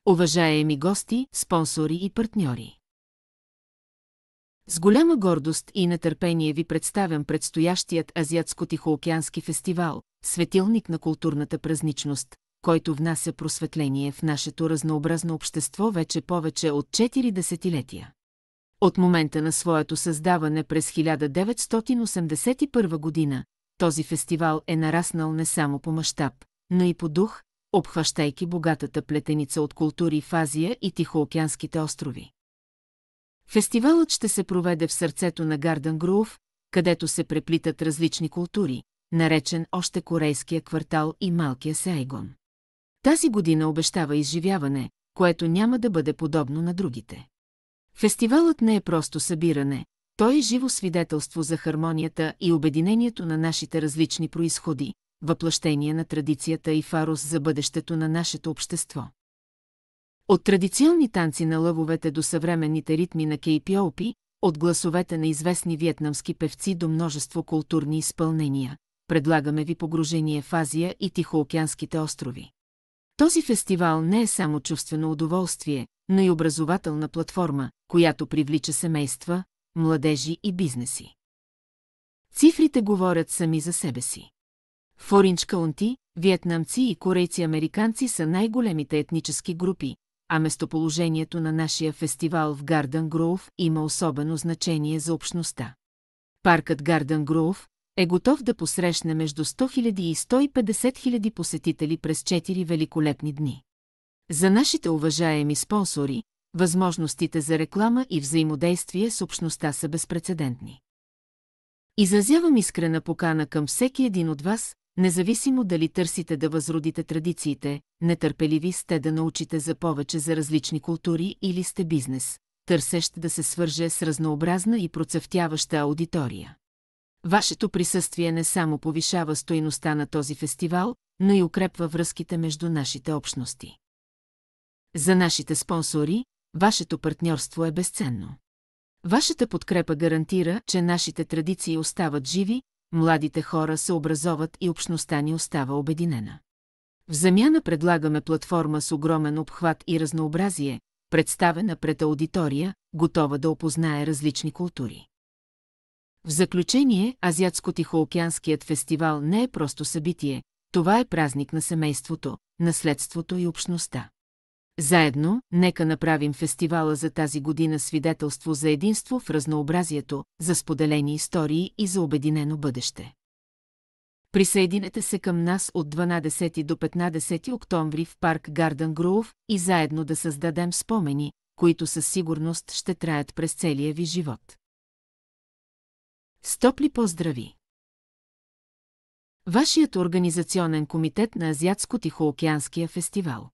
Уважаеми гости, спонсори и партньори! С голяма гордост и нетърпение ви представям предстоящият Азиатско-тихоокеански фестивал, светилник на културната празничност, който внася просветление в нашето разнообразно общество вече повече от 4 десетилетия. От момента на своето създаване през 1981 година, този фестивал е нараснал не само по мащаб, но и по дух, обхващайки богатата плетеница от култури в Азия и Тихоокеанските острови. Фестивалът ще се проведе в сърцето на Гарден Гроув, където се преплитат различни култури, наречен още Корейския квартал и Малкия Сайгон. Тази година обещава изживяване, което няма да бъде подобно на другите. Фестивалът не е просто събиране, той е живо свидетелство за хармонията и обединението на нашите различни произходи, въплъщение на традицията и фарус за бъдещето на нашето общество. От традиционни танци на лъвовете до съвременните ритми на кейпиопи, от гласовете на известни виетнамски певци до множество културни изпълнения, предлагаме ви погружение в Азия и Тихоокеанските острови. Този фестивал не е само чувствено удоволствие, но и образователна платформа, която привлича семейства, младежи и бизнеси. Цифрите говорят сами за себе си. В Оринч Каунти, виетнамци и корейци-американци са най-големите етнически групи, а местоположението на нашия фестивал в Гарден Гроув има особено значение за общността. Паркът Гарден Гроув е готов да посрещне между 100 000 и 150 000 посетители през 4 великолепни дни. За нашите уважаеми спонсори, възможностите за реклама и взаимодействие с общността са безпрецедентни. Изразявам искрена покана към всеки един от вас, независимо дали търсите да възродите традициите, нетърпеливи сте да научите за повече за различни култури или сте бизнес, търсещ да се свърже с разнообразна и процъфтяваща аудитория. Вашето присъствие не само повишава стойността на този фестивал, но и укрепва връзките между нашите общности. За нашите спонсори, вашето партньорство е безценно. Вашата подкрепа гарантира, че нашите традиции остават живи, младите хора се образоват и общността ни остава обединена. В замяна предлагаме платформа с огромен обхват и разнообразие, представена пред аудитория, готова да опознае различни култури. В заключение, Азиатско-тихоокеанският фестивал не е просто събитие, това е празник на семейството, наследството и общността. Заедно, нека направим фестивала за тази година свидетелство за единство в разнообразието, за споделени истории и за обединено бъдеще. Присъединете се към нас от 12 до 15 октомври в парк Гарден Гроув и заедно да създадем спомени, които със сигурност ще траят през целия ви живот. С топли поздрави! Вашият организационен комитет на Азиатско-тихоокеанския фестивал.